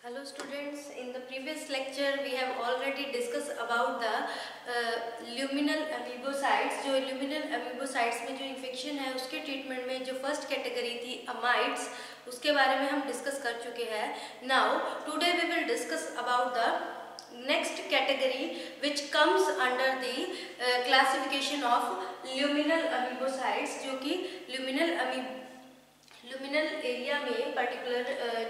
Hello students, in the previous lecture we have already discussed about the luminal amoebocytes। जो luminal amoebocytes में जो infection है उसके treatment में जो फर्स्ट कैटेगरी थी अमाइड्स, उसके बारे में हम डिस्कस कर चुके हैं। Now today we will discuss about the next category which comes under the classification of luminal amoebocytes, जो कि लुमिनल एरिया में पर्टिकुलर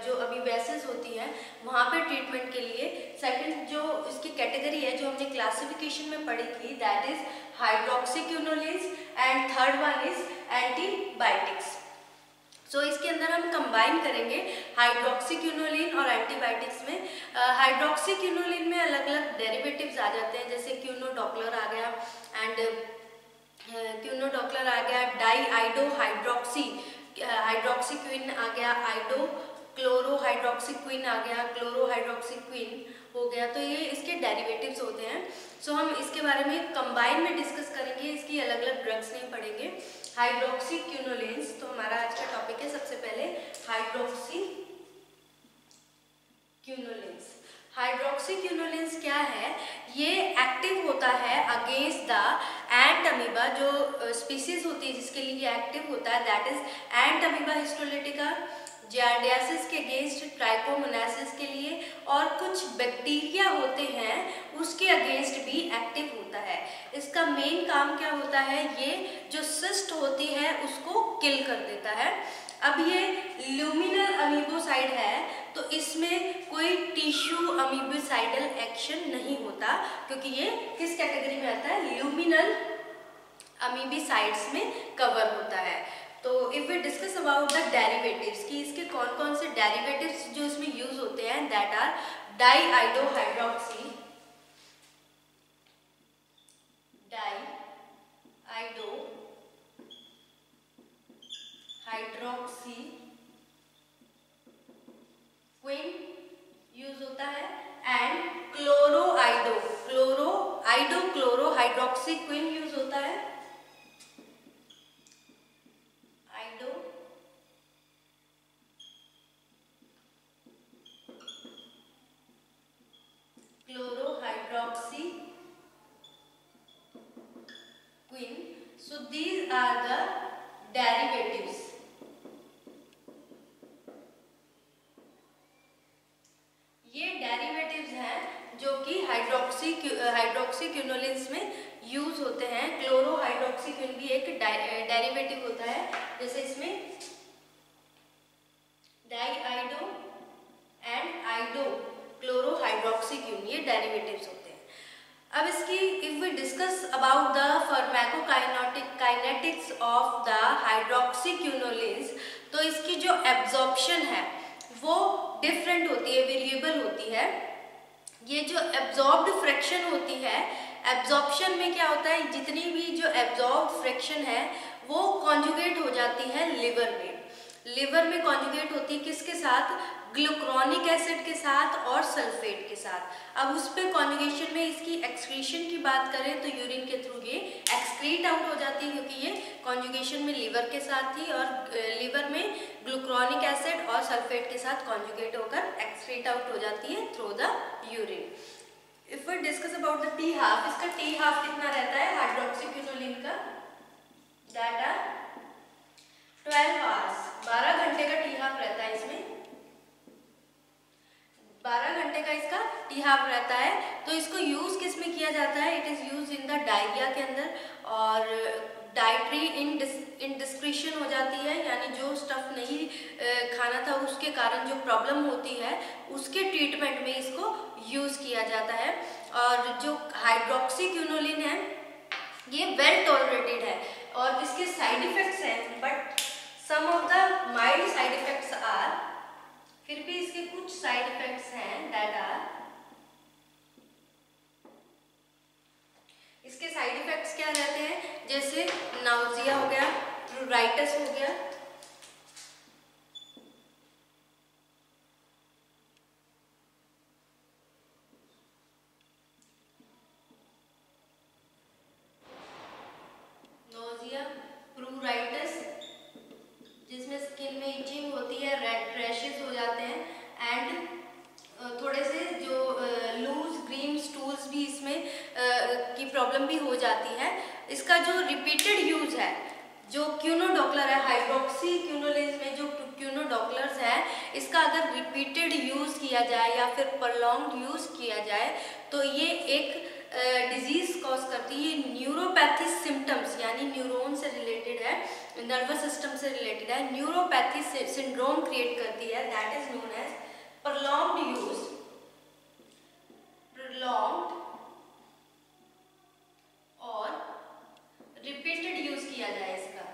जो अमीबेसिस होती है वहाँ पे ट्रीटमेंट के लिए सेकंड जो इसकी कैटेगरी है जो हमने क्लासिफिकेशन में पढ़ी थी, that is hydroxyquinolines and third one is antibiotics. So इसके अंदर हम कंबाइन करेंगे हाइड्रोक्सीक्विनोलिन और एंटीबायोटिक्स में। हाइड्रोक्सीक्विनोलिन में अलग अलग डेरिवेटिव्स आ जाते हैं, जैसे क्यूनोडॉपलर आ गया एंड डाईआइडोहाइड्रोक्सी हाइड्रोक्सीक्विन आ गया, आइडो क्लोरोहाइड्रोक्सीक्विन आ गया, क्लोरोहाइड्रोक्सीक्विन हो गया। तो ये इसके डेरिवेटिव्स होते हैं। सो हम इसके बारे में कंबाइन में डिस्कस करेंगे, इसकी अलग अलग ड्रग्स नहीं पढ़ेंगे। हाइड्रोक्सीक्विनोलिन्स तो हमारा आज का टॉपिक है। सबसे पहले हाइड्रोक्सीक्विनोलिन्स। हाइड्रोक्सीक्विनोलिन्स क्या है? ये एक्टिव होता है अगेंस्ट द एंट अमीबा, जो स्पीसीज होती है जिसके लिए ये एक्टिव होता है, that is Entamoeba histolytica, giardiasis के अगेंस्ट, ट्राइकोमोनासिस के लिए, और कुछ बैक्टीरिया होते हैं उसके अगेंस्ट भी एक्टिव होता है। इसका मेन काम क्या होता है? ये जो सिस्ट होती है उसको किल कर देता है। अब ये ल्यूमिनल अमीबोसाइड है तो इसमें कोई टिश्यू अमीबोसाइडल एक्शन नहीं होता, क्योंकि ये किस कैटेगरी में आता है? ल्यूमिनल अमीबोसाइड्स में कवर होता है। तो if we discuss about the derivatives कि इसके कौन कौन से डेरिवेटिव्स जो इसमें यूज होते हैं, that are diiodohydroxy, quin use होता है, एंड क्लोरोहाइड्रोक्सी क्विन यूज होता है, chlorohydroxy quin. So these are the derivatives. ये डेरिवेटिव्स हैं जो कि हाइड्रोक्सीक्विनोलिन्स में यूज होते हैं। क्लोरोहाइड्रोक्सीक्विन भी एक डेरिवेटिव होता है, जैसे इसमें डाईआइडो एंड आइडो क्लोरोहाइड्रोक्सीक्विन, ये डेरिवेटिव्स होते हैं। अब इसकी if we discuss about the pharmacokinetics of the hydroxyquinolines, तो इसकी जो एब्जॉर्प्शन है वो डिफरेंट होती है, वेरिएबल होती है। ये जो एब्जॉर्ब्ड फ्रैक्शन होती है, एब्जॉर्प्शन में क्या होता है, जितनी भी जो एब्जॉर्ब्ड फ्रैक्शन है वो कॉन्जुगेट हो जाती है लिवर में। लिवर में कॉन्जुगेट होती है किसके साथ? ग्लूक्रोनिक एसिड के साथ और सल्फेट के साथ। अब उस पे कॉन्जुगेशन में इसकी एक्सक्रीशन की बात करें तो यूरिन के थ्रू ये एक्सक्रीट आउट हो जाती है, क्योंकि ये कॉन्जुगेशन में लिवर के साथ थी और लिवर में ग्लूक्रोनिक एसिड और सल्फेट के साथ कॉन्जुगेट होकर एक्सक्रीट आउट हो जाती है through the urine. If we discuss about the T half, इसका टी हाफ कितना रहता है हाइड्रोक्सीक्विनोलिन का? दैट आर 12 आवर्स, 12 घंटे का टी हाफ रहता है इसमें। 12 घंटे का इसका टी हाफ रहता है। तो इसको यूज किस में किया जाता है? It is use in the diarrhoea के अंदर, और डाइटरी इंडिस्क्रिशन हो जाती है, यानी जो स्टफ नहीं खाना था उसके कारण जो प्रॉब्लम होती है उसके ट्रीटमेंट में इसको यूज किया जाता है। और जो हाइड्रोक्सीक्विनोलिन है ये वेल टॉलरेटेड है और इसके साइड इफेक्ट्स हैं, but some of the mild side effects are, फिर भी इसके कुछ साइड इफेक्ट्स हैं, दैट आर, इसके साइड इफेक्ट्स क्या रहते हैं? जैसे नाउजिया हो गया, प्लूराइटिस हो गया, नाउजिया, प्लूराइटिस जिसमें स्किन में इचिंग होती है, रेड रैशेस हो जाते हैं, एंड जो रिपीटेड यूज है, जो क्यूनोडॉक्लर है, हाइड्रोक्सी क्यूनोलिन्स में जो क्यूनोडॉक्लर्स है, इसका अगर रिपीटेड यूज किया जाए या फिर प्रॉन्ग्ड यूज किया जाए तो ये एक डिजीज कॉज करती है। ये न्यूरोपैथी सिम्टम्स यानी न्यूरॉन से रिलेटेड है, नर्वस सिस्टम से रिलेटेड है, न्यूरोपैथी सिंड्रोम क्रिएट करती है, that is known as prolonged use, prolonged और रिपीटेड यूज किया जाए इसका।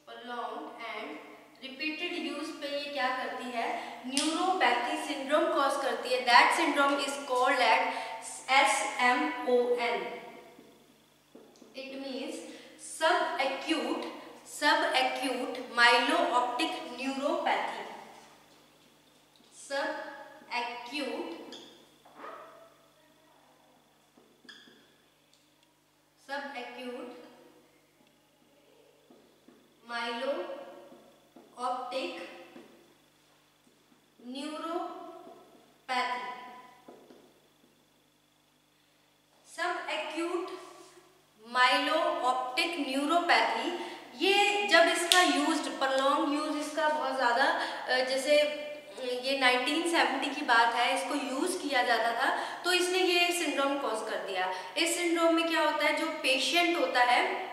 प्रॉन्ग्ड एंड रिपीटेड यूज पे ये क्या करती है, न्यूरोपैथी सिंड्रोम कॉज करती है। That syndrome is called eight SMON। It means सब एक्यूट माइलो-ऑप्टिक न्यूरोपैथी, सब एक्यूट माइलो ऑप्टिक न्यूरोपैथी। सब एक्यूट माइलो ऑप्टिक न्यूरोपैथी, ये जब इसका यूज्ड प्रॉन्ग यूज इसका बहुत ज़्यादा, जैसे ये 1970 की बात है, इसको यूज किया जाता था तो इसने ये सिंड्रोम कॉज कर दिया। इस सिंड्रोम में क्या होता है, जो पेशेंट होता है,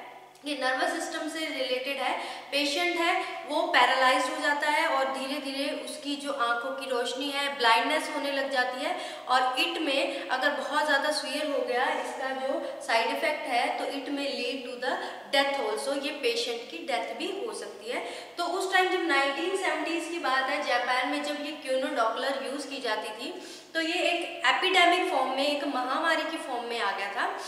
ये नर्वस सिस्टम से रिलेटेड है, पेशेंट है वो पैरालाइज्ड हो जाता है और धीरे धीरे उसकी जो आंखों की रोशनी है, ब्लाइंडनेस होने लग जाती है। और इट में अगर बहुत ज़्यादा स्वेयर हो गया, इसका जो साइड इफेक्ट है, तो it may lead to the death also, ये पेशेंट की डेथ भी हो सकती है। तो उस टाइम जब 1970s की बात है, जापान में जब ये क्यूनोडॉक्लर यूज़ की जाती थी तो ये एक एपिडेमिक फॉर्म में, एक महामारी की फॉर्म में आ गया था,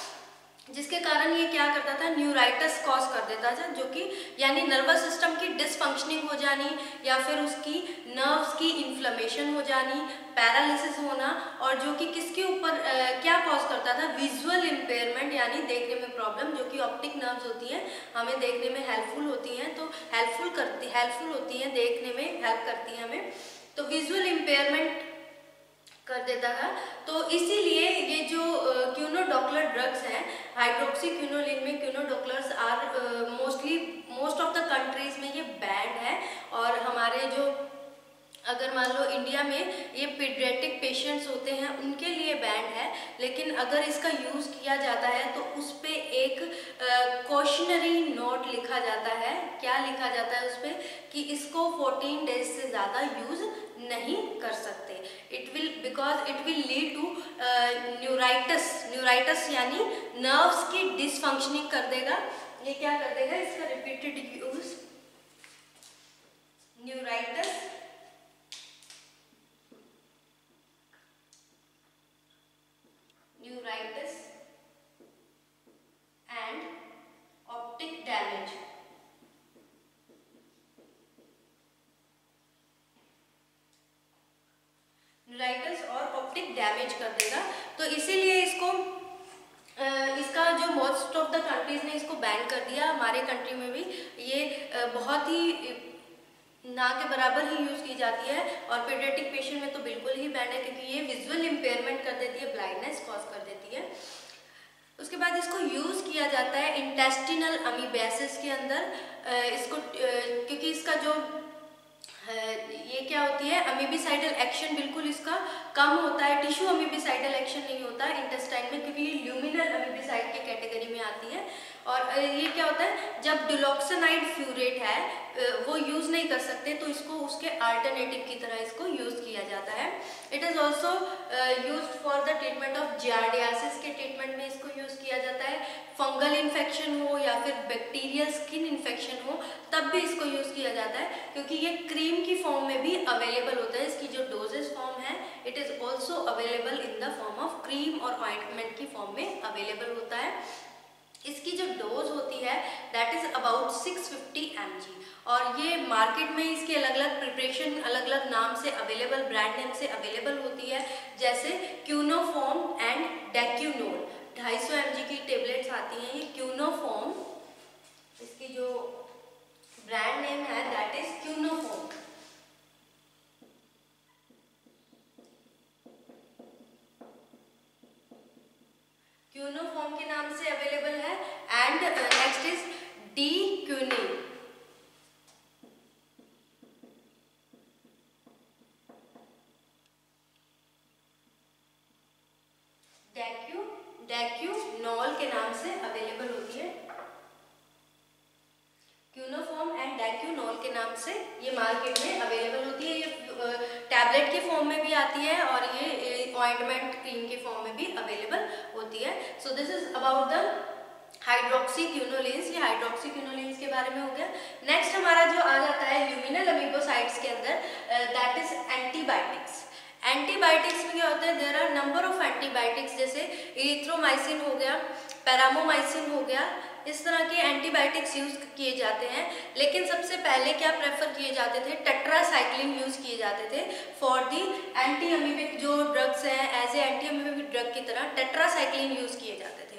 जिसके कारण ये क्या करता था, न्यूराइटिस कॉज कर देता था, जो कि यानी नर्वस सिस्टम की डिसफंक्शनिंग हो जानी या फिर उसकी नर्व्स की इन्फ्लेमेशन हो जानी, पैरालिसिस होना, और जो कि किसके ऊपर क्या कॉज करता था, विजुअल इम्पेयरमेंट यानी देखने में प्रॉब्लम, जो कि ऑप्टिक नर्व्स होती हैं हमें देखने में हेल्पफुल होती हैं, तो हेल्पफुल होती हैं, देखने में हेल्प करती हैं हमें, तो विजुअल इम्पेयरमेंट कर देता था। तो इसीलिए ये जो क्यूनोडॉक्लर ड्रग्स हैं, हाइड्रोक्सी क्यूनोलिन में quiniodochlors are most of the countries में ये बैंड है। और हमारे जो अगर मान लो इंडिया में ये पीडियाट्रिक पेशेंट्स होते हैं उनके लिए बैंड है, लेकिन अगर इसका यूज़ किया जाता है तो उस पर एक कॉशनरी नोट लिखा जाता है। क्या लिखा जाता है उस पर, कि इसको 14 डेज से ज़्यादा यूज़ नहीं कर सकते, because it will lead to neuritis यानी नर्व्स की डिसफंक्शनिंग कर देगा। ये क्या कर देगा, इसका repeated use neuritis and optic damage. Neuritis और ऑप्टिक डैमेज कर देगा। तो इसीलिए इसका जो मोस्ट ऑफ द कंट्रीज ने इसको बैन कर दिया, हमारे कंट्री में भी ये बहुत ही ना के बराबर ही यूज़ की जाती है। और पीडियाट्रिक पेशेंट में तो बिल्कुल ही बैन है, क्योंकि ये विजुअल इम्पेयरमेंट कर देती है, ब्लाइंडनेस कॉज कर देती है। उसके बाद इसको यूज़ किया जाता है इंटेस्टिनल अमीबियासिस के अंदर, इसको क्योंकि इसका जो ये क्या होती है, अमीबिसाइडल एक्शन बिल्कुल इसका कम होता है, टिश्यू अमीबिसाइडल एक्शन नहीं होता है इंटेस्टाइन में, क्योंकि ये ल्यूमिनल अमीबिसाइड के कैटेगरी में आती है। और ये क्या होता है, जब डिलॉक्सिनाइड फ्यूरेट है वो यूज़ नहीं कर सकते तो इसको उसके अल्टरनेटिव की तरह इसको यूज़ किया जाता है। It is also used for the treatment of giardiasis के ट्रीटमेंट में इसको यूज़ किया जाता है। फंगल इन्फेक्शन हो या फिर बैक्टीरियल स्किन इन्फेक्शन हो तब भी इसको यूज़ किया जाता है, क्योंकि ये क्रीम की फॉर्म में भी अवेलेबल होता है। इसकी जो डोजेज फॉर्म है it is also available in the form of cream और ऑइंटमेंट की फॉर्म में अवेलेबल होता है। इसकी जो डोज होती है दैट इज़ अबाउट 650 mg, और ये मार्केट में इसके अलग अलग प्रिपरेशन अलग अलग नाम से अवेलेबल, ब्रांड नेम से अवेलेबल होती है, जैसे क्यूनोफॉर्म एंड डेक्यूनोल। 250 mg की टेबलेट्स आती हैं, ये क्यूनोफॉर्म, इसकी जो ब्रांड नेम है दैट इज क्यूनोफॉर्म। क्यूनोफॉर्म के नाम से अवेलेबल है। And next is D quinine. Dequinol के नाम से अवेलेबल होती है। क्यूनोफॉर्म एंड डेक्यूनॉल के नाम से ये मार्केट में अवेलेबल होती है। ये टैबलेट के फॉर्म में भी आती है और ये ऑइंटमेंट क्रीम के फॉर्म में भी अवेलेबल होती है। So this is about the hydroxyquinolines. ये हाइड्रोक्सीक्विनोलिन्स के बारे में हो गया। नेक्स्ट हमारा जो आ जाता है ल्यूमिनल अमीबोसाइट्स के अंदर, दैट इज एंटीबायोटिक्स। एंटीबायोटिक्स में क्या होता है, there are number of antibiotics, जैसे इरिथ्रोमाइसिन हो गया, पैरामोमाइसिन हो गया, इस तरह के एंटीबायोटिक्स यूज किए जाते हैं। लेकिन सबसे पहले क्या प्रेफर किए जाते थे, टेट्रासाइक्लिन यूज किए जाते थे फॉर दी एंटी अमीबिक जो ड्रग्स हैं, as a anti amoebic drug की तरह टेट्रासाइक्लिन यूज किए जाते थे।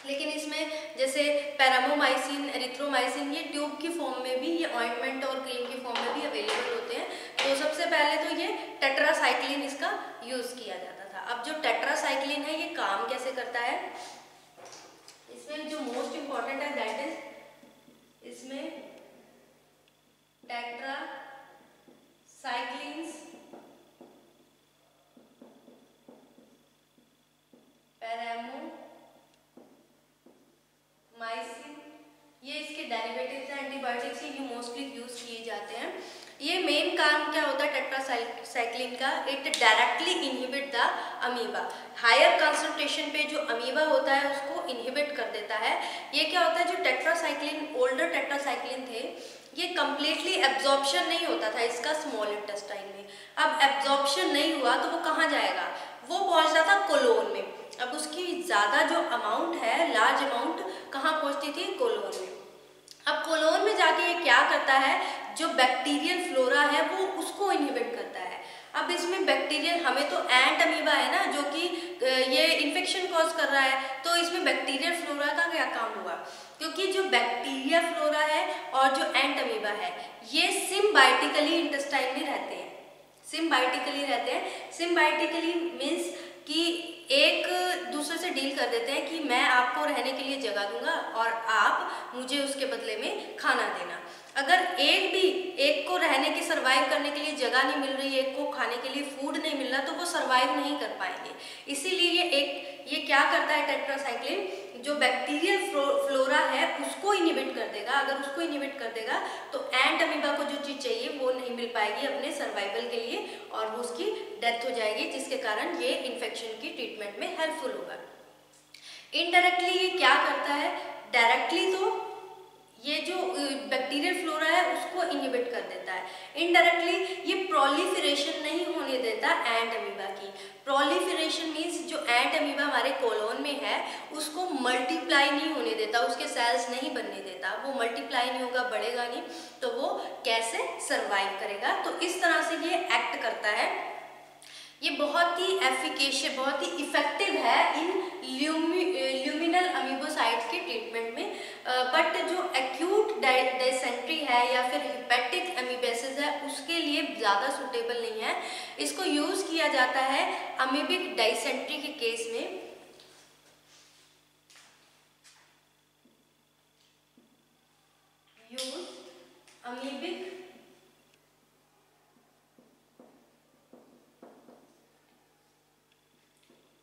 लेकिन इसमें जैसे पैरामोमाइसिन, एरिथ्रोमाइसिन, ये ट्यूब की फॉर्म में भी, ये ऑइंटमेंट और क्रीम की फॉर्म में भी अवेलेबल होते हैं। तो सबसे पहले तो ये टेट्रासाइक्लिन इसका यूज किया जाता था। अब जो टेट्रासाइक्लिन है ये काम कैसे करता है, इसमें जो मोस्ट इंपॉर्टेंट है दैट इज, इसमें टेट्रासाइक्लिन्स, पैरामोमाइसिन, ये इसके डेरिवेटिव्स हैं एंटीबायोटिक्स के, ये मोस्टली यूज किए जाते हैं। ये मेन काम क्या होता है टेट्रासाइक्लिन का, it directly inhibit the amoeba. Higher concentration पे जो अमीबा होता है उसको इनहिबिट कर देता है। ये क्या होता है, जो टेट्रासाइक्लिन, ओल्डर टेट्रासाइक्लिन थे, ये कम्प्लीटली एब्जॉर्प्शन नहीं होता था इसका स्मॉल इंटेस्टाइन में। अब एब्जॉर्प्शन नहीं हुआ तो वो कहाँ जाएगा, वो पहुंचता था कोलोन में। अब उसकी ज़्यादा जो अमाउंट है, लार्ज अमाउंट कहाँ पहुंचती थी, कोलोन में। अब कोलोन में जाके ये क्या करता है, जो बैक्टीरियल फ्लोरा है वो उसको इनहिबिट करता है। अब इसमें बैक्टीरियल, हमें तो एंट अमीबा है ना जो कि ये इन्फेक्शन कॉज कर रहा है, तो इसमें बैक्टीरियल फ्लोरा का क्या काम हुआ, क्योंकि जो बैक्टीरिया फ्लोरा है और जो एंट अमीबा है ये सिम्बायोटिकली इंटेस्टाइन में रहते हैं। सिम्बायोटिकली रहते हैं, सिम्बायोटिकली मीन्स कि एक दूसरे से डील कर देते हैं कि मैं आपको रहने के लिए जगह दूंगा और आप मुझे उसके बदले में खाना देना। अगर एक को रहने के, सर्वाइव करने के लिए जगह नहीं मिल रही, एक को खाने के लिए फूड नहीं मिल रहा, तो वो सर्वाइव नहीं कर पाएंगे। इसीलिए ये क्या करता है टेट्रासाइक्लिन, जो बैक्टीरियल फ्लोरा है उसको इनहिबिट कर देगा। अगर उसको इनहिबिट कर देगा तो एंट अमीबा को जो चीज़ चाहिए वो नहीं मिल पाएगी अपने सर्वाइवल के लिए और वो उसकी डेथ हो जाएगी, जिसके कारण ये इन्फेक्शन की ट्रीटमेंट में हेल्पफुल होगा। इनडायरेक्टली ये क्या करता है, डायरेक्टली तो ये जो बैक्टीरियल फ्लोरा है उसको इनहिबिट कर देता है। इनडायरेक्टली ये प्रोलिफरेशन नहीं होने देता एंट अमीबा की। प्रोलिफरेशन मीन्स जो एंट अमीबा हमारे कोलोन में है उसको मल्टीप्लाई नहीं होने देता, उसके सेल्स नहीं बनने देता, वो मल्टीप्लाई नहीं होगा, बढ़ेगा नहीं, तो वो कैसे सर्वाइव करेगा। तो इस तरह से ये एक्ट करता है। ये बहुत ही एफिकेशियस, बहुत ही इफेक्टिव है इन ल्यूमिनल अमीबोसाइट्स के ट्रीटमेंट में। बट जो एक्यूट डायसेंट्री है या फिर हिपेटिक अमीबेसिस है उसके लिए ज़्यादा सूटेबल नहीं है। इसको यूज़ किया जाता है अमीबिक डायसेंट्री के केस में। यूज अमीबिक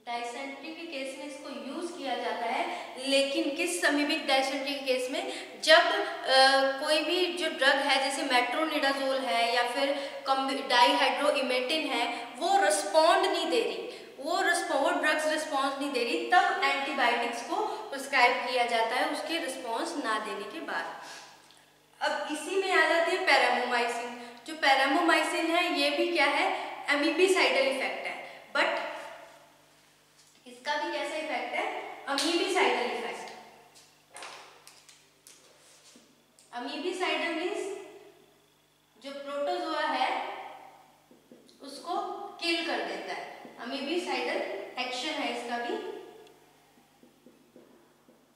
डायसेंट्री के केस में इसको यूज किया जाता है। लेकिन किस अमीबिक डायसेंट्री के केस में, जब कोई भी जो ड्रग है जैसे मेट्रोनिडाजोल है या फिर डाइहाइड्रोइमेटिन है वो रिस्पॉन्ड नहीं दे रही, वो ड्रग्स रिस्पॉन्स नहीं दे रही, तब एंटीबायोटिक्स को प्रिस्क्राइब किया जाता है उसके रिस्पॉन्स ना देने के बाद। अब इसी में आ जाती है पैरामोमाइसिन। जो पैरामोमाइसिन है ये भी क्या है, अमीबिसाइडल इफेक्ट है, बट इसका भी कैसा इफेक्ट है, अमीबिसाइडल इफेक्ट। अमीबिसाइडल मीन्स जो प्रोटोजोआ है उसको किल कर देता है। अमीबिसाइडल एक्शन है इसका भी,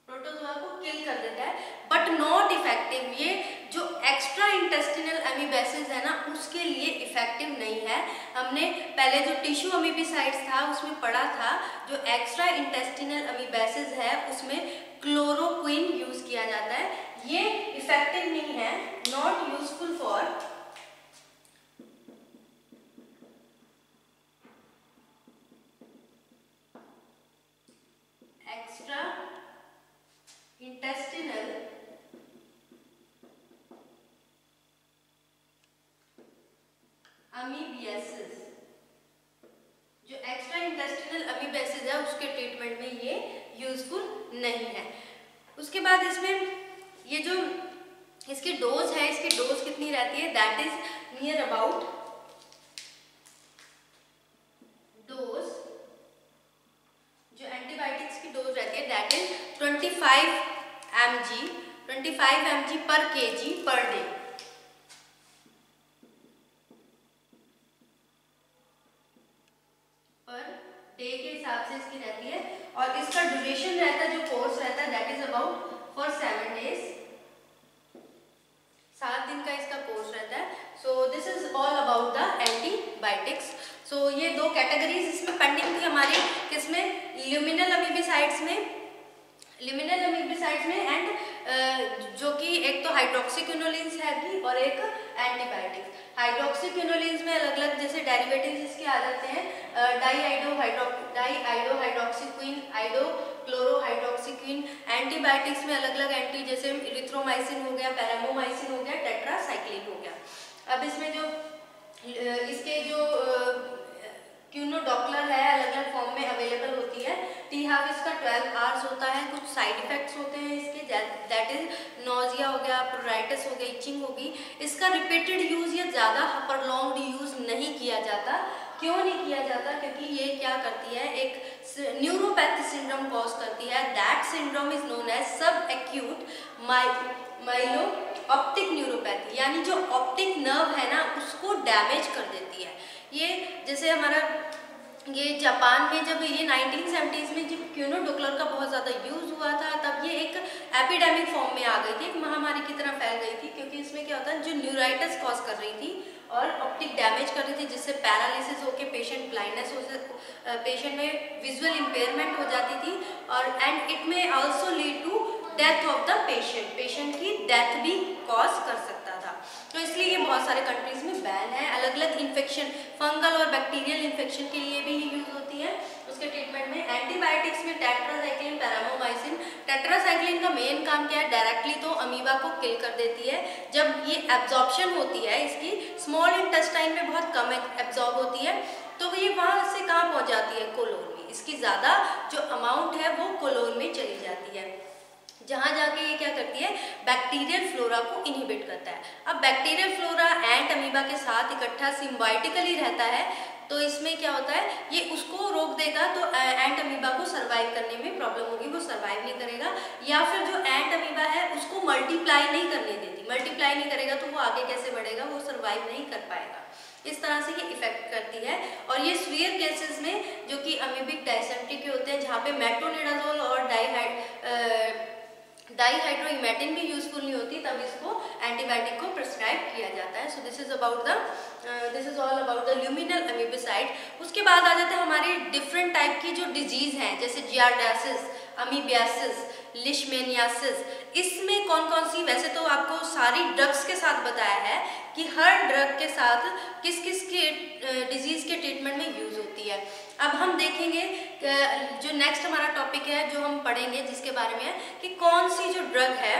प्रोटोजोआ को किल कर देता है, बट नॉट इफेक्टिव। ये जो एक्स्ट्रा इंटेस्टिनल अमीबेसिस है ना उसके लिए इफेक्टिव नहीं है हमने पहले जो टिश्यू अमीबिसाइड्स था उसमें पढ़ा था, जो एक्स्ट्रा इंटेस्टिनल अमीबेसिस है उसमें क्लोरोक्विन यूज किया जाता है। ये इफेक्टिव नहीं है, not useful for extra intestinal amoebiasis. जो एक्स्ट्रा इंटेस्टिनल अमीबियासिस है उसके ट्रीटमेंट में ये यूजफुल नहीं है। उसके बाद इसमें ये जो इसकी डोज है, इसकी डोज कितनी रहती है, that is near about dose, जो एंटीबायोटिक्स की डोज रहती है दैट इज 25 mg पर kg पर डे। डे के हिसाब से इसकी रहती है, और इसका ड्यूरेशन रहता है, जो कोर्स रहता है that is about for 7 days, 7 दिन का इसका कोर्स रहता है। So this is all about the antibiotics. सो ये दो कैटेगरीज इसमें पेंडिंग थी हमारी, किसमें, ल्यूमिनल अमीबिसाइड्स में एंड जो कि एक तो हाइड्रोक्सीक्विनोलिन्स है भी और एक एंटीबायोटिक्स। हाइड्रोक्सीक्विनोलिन्स में अलग अलग जैसे डेरिवेटिव्स इसके आ जाते हैं, डाईआइडोहाइड्रोक्सीक्विन, आइडोक्लोरोहाइड्रोक्सीक्विन। एंटीबायोटिक्स में अलग अलग एंटी जैसे इरिथ्रोमाइसिन हो गया, पैरामोमाइसिन हो गया, टेट्रासाइक्लिन हो गया। अब इसमें जो इसके जो क्यूनोडॉक्लर है अलग अलग फॉर्म में अवेलेबल होती है। टी हाफ इसका 12 आवर्स होता है। कुछ साइड इफेक्ट्स होते हैं इसके, दैट इज नोजिया हो गया, प्रोराइटिस हो गई, इचिंग होगी। इसका रिपीटेड यूज या ज़्यादा प्रोलॉन्ग्ड यूज नहीं किया जाता। क्यों नहीं किया जाता, क्योंकि ये क्या करती है, एक न्यूरोपैथी सिंड्रोम कॉज करती है। That syndrome is known as sub acute myelo optic neuropathy, यानी जो ऑप्टिक नर्व है ना उसको डैमेज कर देती है। ये जैसे हमारा ये जापान में जब ये 1970s में जब क्यूनोडॉक्लर का बहुत ज़्यादा यूज़ हुआ था, तब ये एक एपिडेमिक फॉर्म में आ गई थी, एक महामारी की तरह फैल गई थी। क्योंकि इसमें क्या होता है, जो न्यूराइटिस कॉज कर रही थी और ऑप्टिक डैमेज कर रही थी, जिससे पैरालिसिस होकर पेशेंट ब्लाइंडनेस हो, पेशेंट में विजुअल इम्पेयरमेंट हो जाती थी, और and it may also lead to death of the patient की डेथ भी कॉज कर सकता था। तो इसलिए ये बहुत सारे कंट्रीज में बैन है। अलग अलग इन्फेक्शन, फंगल और बैक्टीरियल इन्फेक्शन के लिए भी यूज होती है उसके ट्रीटमेंट में। एंटीबायोटिक्स में टेट्रासाइक्लिन, पैरामोमाइसिन। टेट्रासाइक्लिन का मेन काम क्या है, डायरेक्टली तो अमीबा को किल कर देती है। जब ये एब्जॉर्प्शन होती है इसकी स्मॉल इंटेस्टाइन में बहुत कम एब्जॉर्ब होती है, तो ये वहाँ से कहाँ पहुँच जाती है, कोलोन में। इसकी ज़्यादा जो अमाउंट है वो कोलोन में चली जाती है, जहाँ जाके ये क्या करती है, बैक्टीरियल फ्लोरा को इनहिबिट करता है। अब बैक्टीरियल फ्लोरा एंट अमीबा के साथ इकट्ठा सिम्बायोटिकली रहता है, तो इसमें क्या होता है, ये उसको रोक देगा तो एंट अमीबा को सर्वाइव करने में प्रॉब्लम होगी, वो सर्वाइव नहीं करेगा। या फिर जो एंट अमीबा है उसको मल्टीप्लाई नहीं करने देती, मल्टीप्लाई नहीं करेगा तो वो आगे कैसे बढ़ेगा, वो सर्वाइव नहीं कर पाएगा। इस तरह से ये इफेक्ट करती है। और ये सीवियर केसेस में जो कि अमीबिक डायसेंट्री के होते हैं, जहाँ पे मेट्रोनिडाजोल और डाईहाइड्रोइमेटिन भी यूजफुल नहीं होती, तब इसको एंटीबायोटिक को प्रिस्क्राइब किया जाता है। So this is all about the luminal amoebicide. उसके बाद आ जाते हैं हमारी डिफरेंट टाइप की जो डिजीज हैं, जैसे जियार्डासिस, अमीबियासिस, लिशमेनियासिस। इसमें कौन कौन सी, वैसे तो आपको सारी ड्रग्स के साथ बताया है कि हर ड्रग के साथ किस किस के डिजीज के ट्रीटमेंट में यूज होती है। अब हम देखेंगे जो नेक्स्ट हमारा टॉपिक है जो हम पढ़ेंगे, जिसके बारे में है कि कौन सी जो ड्रग है,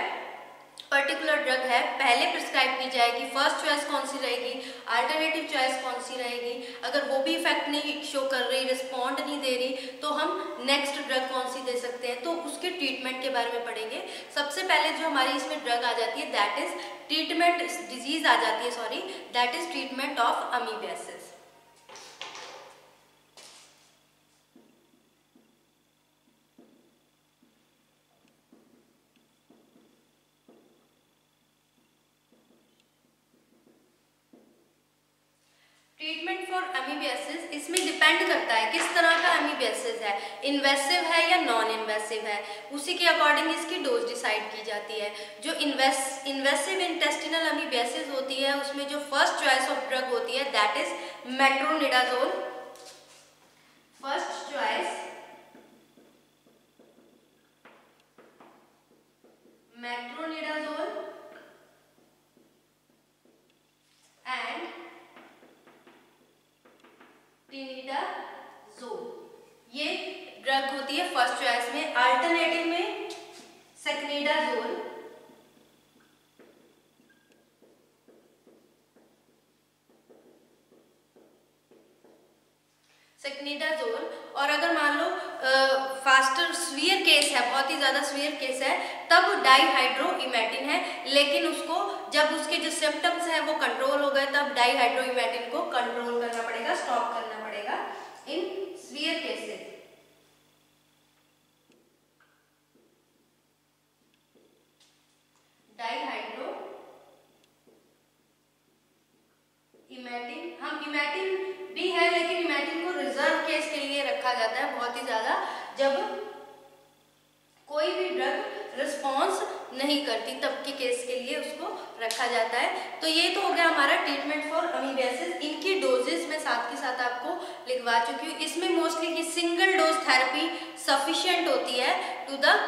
पर्टिकुलर ड्रग है, पहले प्रिस्क्राइब की जाएगी, फर्स्ट चॉइस कौन सी रहेगी, अल्टरनेटिव चॉइस कौन सी रहेगी। अगर वो भी इफेक्ट नहीं शो कर रही, रिस्पॉन्ड नहीं दे रही, तो हम नेक्स्ट ड्रग कौन सी दे सकते हैं, तो उसके ट्रीटमेंट के बारे में पढ़ेंगे। सबसे पहले जो हमारी इसमें ड्रग आ जाती है दैट इज ट्रीटमेंट, डिजीज आ जाती है sorry, that is treatment of amoebiasis. Treatment for amoebiasis, इसमें डिपेंड करता है किस तरह का अमीबियासिस है, इन्वेसिव है या नॉन इन्वेसिव है, उसी के अकॉर्डिंग इसकी डोज डिसाइड की जाती है। जो इन्वेसिव इंटेस्टिनल अमीबियासिस होती है उसमें जो फर्स्ट चॉइस ऑफ ड्रग होती है that is metronidazole. First choice metronidazole and tinidazole, ये ड्रग होती है फर्स्ट चॉइस में। अल्टरनेटिव में सेक्निडाजोल, सेक्निडाजोल। और अगर मान लो फास्टर स्वीयर केस है, बहुत ही ज्यादा स्वीयर केस है, तब डाईहाइड्रोइमेटिन है, लेकिन उसको जब उसके जो सिम्टम्स है वो कंट्रोल हो गए तब डाईहाइड्रोइमेटिन को कंट्रोल करना पड़ेगा, स्टॉप करना पड़ेगा इन स्वीयर केसेस। डाईहाइड्रो इमेटिन, हम इमेटिन भी है लेकिन इमेटिन को रिजर्व केस के लिए रखा जाता है बहुत ही ज्यादा, जब कोई भी ड्रग रिस्पॉन्स नहीं करती तब के केस के लिए उसको रखा जाता है। तो ये तो हो गया हमारा ट्रीटमेंट फॉर अमीबियासिस। इनकी डोजेस मैं साथ के साथ आपको लिखवा चुकी हूँ। इसमें मोस्टली की सिंगल डोज थेरेपी सफिशिएंट होती है to the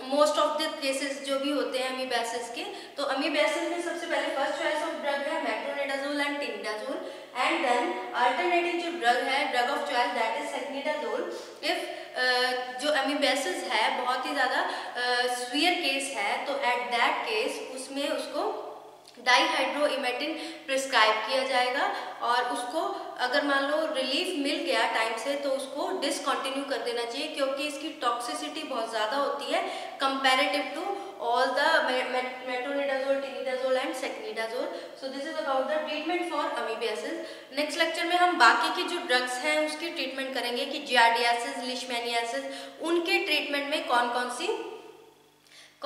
most of the cases जो भी होते हैं अमीबियासिस के। तो अमीबियासिस में सबसे पहले फर्स्ट चॉइस ऑफ ड्रग है metronidazole and tinidazole, and then alternative जो ड्रग है, drug of choice that is secnidazole. If जो अमीबियासिस है बहुत ही ज़्यादा स्वीयर केस है तो एट दैट केस उसमें उसको डाईहाइड्रोइमेटिन प्रिस्क्राइब किया जाएगा, और उसको अगर मान लो रिलीफ मिल गया टाइम से तो उसको डिसकंटिन्यू कर देना चाहिए, क्योंकि इसकी टॉक्सिसिटी बहुत ज़्यादा होती है comparative to all the metronidazole, tinidazole and secnidazole. So this is about the treatment for amoebiasis. Next lecture में हम बाकी की जो ड्रग्स हैं उसकी ट्रीटमेंट करेंगे कि जियार्डियासिस, लिशमैनियासिस, उनके ट्रीटमेंट में कौन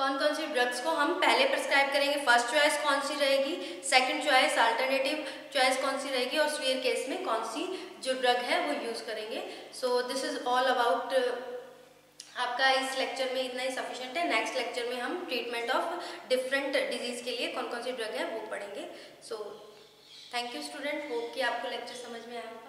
कौन सी ड्रग्स को हम पहले प्रिस्क्राइब करेंगे, फर्स्ट चॉइस कौन सी रहेगी, सेकंड चॉइस अल्टरनेटिव चॉइस कौन सी रहेगी, और स्वीयर केस में कौन सी जो ड्रग है वो यूज़ करेंगे। सो दिस इज ऑल अबाउट, आपका इस लेक्चर में इतना ही सफिशिएंट है। नेक्स्ट लेक्चर में हम ट्रीटमेंट ऑफ डिफरेंट डिजीज़ के लिए कौन कौन सी ड्रग है वो पढ़ेंगे। So thank you student, hope कि आपको लेक्चर समझ में आया होगा।